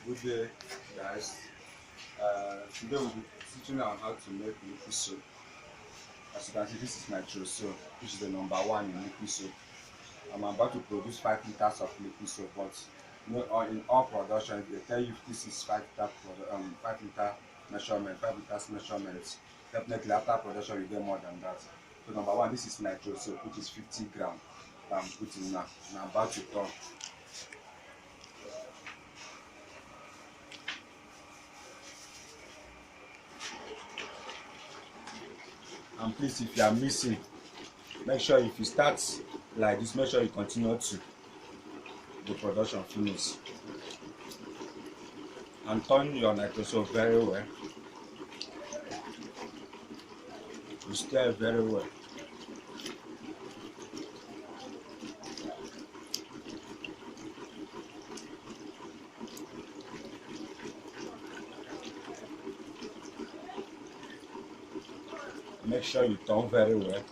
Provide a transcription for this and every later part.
Good day, guys. Today we'll be teaching on how to make liquid soap. As you can see, this is nitro soap, which is the number one in liquid soap. I'm about to produce 5 liters of liquid soap, but in all production, they tell you this is 5 liter measurement, 5 liters measurements. Definitely after production, you get more than that. So number one, this is nitro soap, which is 50 gram. I'm putting now. And I'm about to turn. And please, if you are missing, make sure if you start like this, make sure you continue to the production finish. And turn your nitro soap very well. You stir very well. Make sure you turn very well.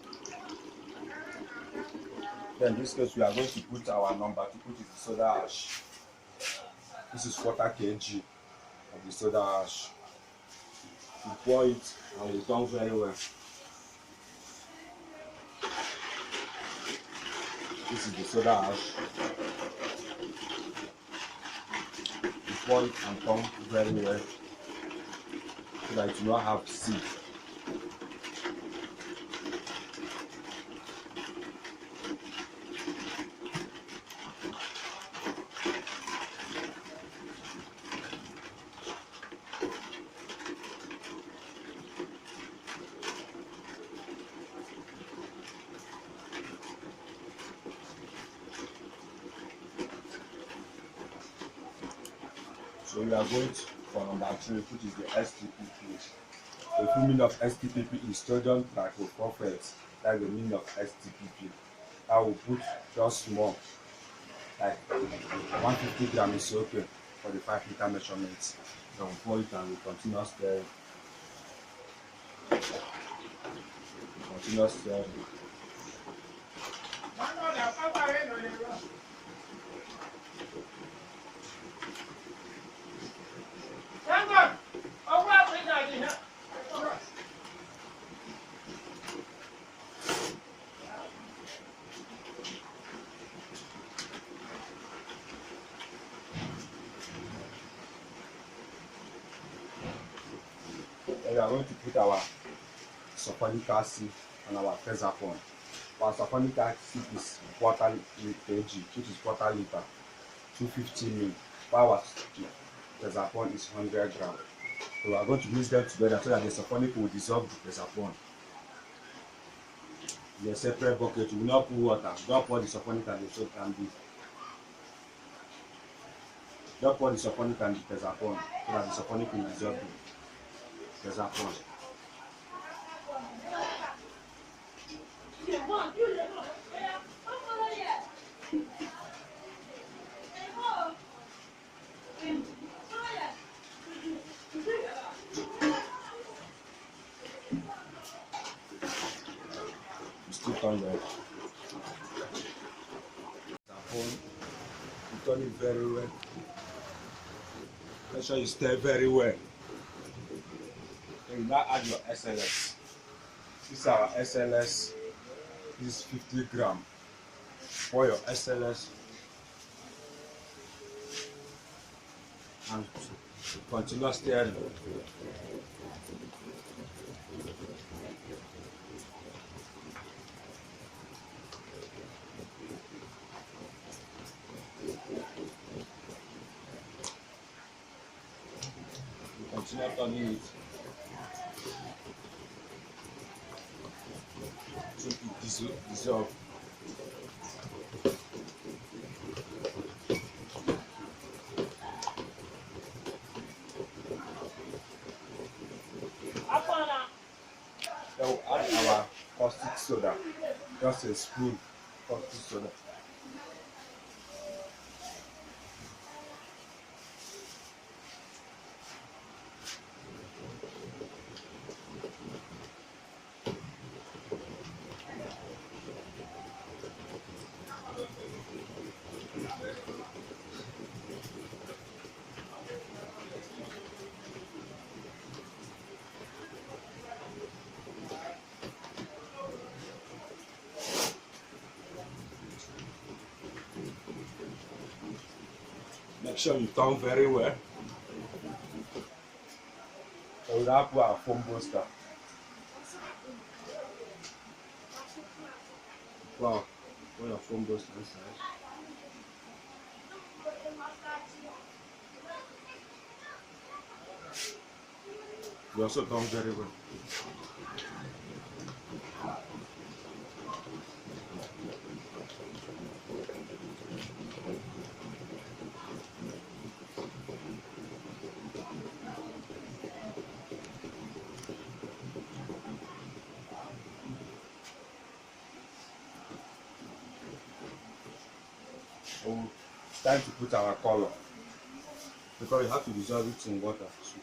Then in this case, we are going to put our number to put it in soda ash. This is 1/4 kg of the soda ash. We pour it and we turn very well. This is the soda ash. We pour it and turn very well so that it will not have seed. So we are going for number 3, which is the STPP. The full meaning of STPP is sodium trichlorophosphate. That's the meaning of STPP. I will put just small, like 150 grams is okay for the 5 liter measurements. Then we pour it and we continue stirring. Continue stirring. We are going to put our sulfonic acid and our Tezapon. Our sulfonic acid is 1/4 kg, which is 1/4 liter, 250 ml. Our Tezapon is 100 grams. So we are going to mix them together so that the sulfonic will dissolve the Tezapon. In a separate bucket, we will not put water. Don't pour the sulfonic and the soap and don't pour the sulfonic and the Tezapon so that the sulfonic will dissolve the Tezapon. Still turn the Tezapon. You turn it very well. Make sure you stir very well. Then you now add your SLS. This is our SLS. This is 50 grams. Pour your SLS and continue stirring. Continue turning it so it dissolve. Then we'll add our caustic soda, just a spoon caustic soda. Make sure you turn very well. So we now put our foam booster. Wow, put your foam booster inside. You also done very well. So it's time to put our color because we have to dissolve it in water too.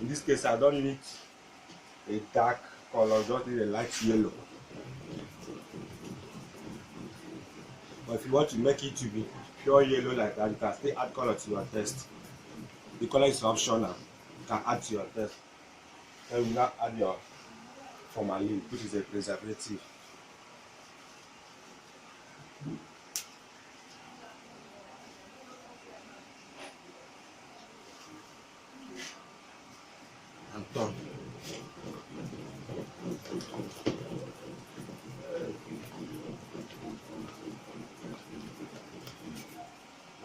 In this case, I don't need a dark color, just need a light yellow. But if you want to make it to be pure yellow like that, you can still add color to your taste. The color is optional. You can add to your taste. Then you now add your formalin, which is a preservative. And turn.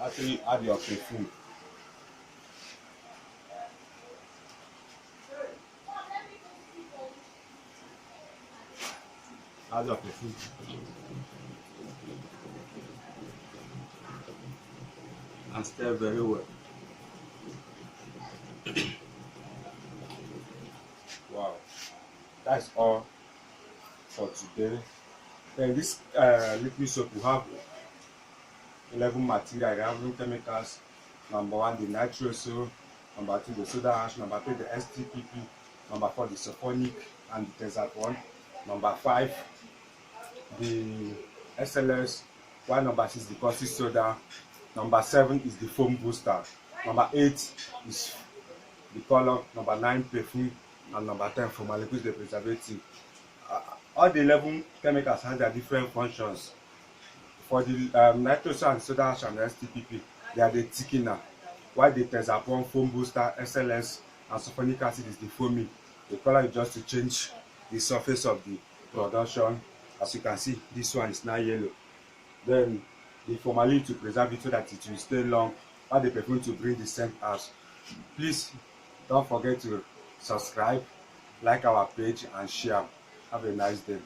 Actually, add your perfume. Add your perfume. And stir very well. Wow, that's all for today. Then this liquid soap will have 11 material, 11 chemicals. Number 1, the nitroso. Number 2, the soda ash. Number 3, the STPP. Number 4, the sulfonic and the desert one. Number 5, the SLS. While number 6, the caustic soda. Number 7 is the foam booster. Number 8 is the color. Number 9, perfume. And number 10, formalin, which is the preservative. All the 11 chemicals have their different functions. For the nitroso and soda ash and STPP, they are the thickener, while the Tezapon, foam booster, SLS, and sulfonic acid is the foaming. The color is just to change the surface of the production. As you can see, this one is now yellow. Then the formalin to preserve it so that it will stay long, while the perfume to bring the scent out. Please don't forget to subscribe, like our page, and share. Have a nice day.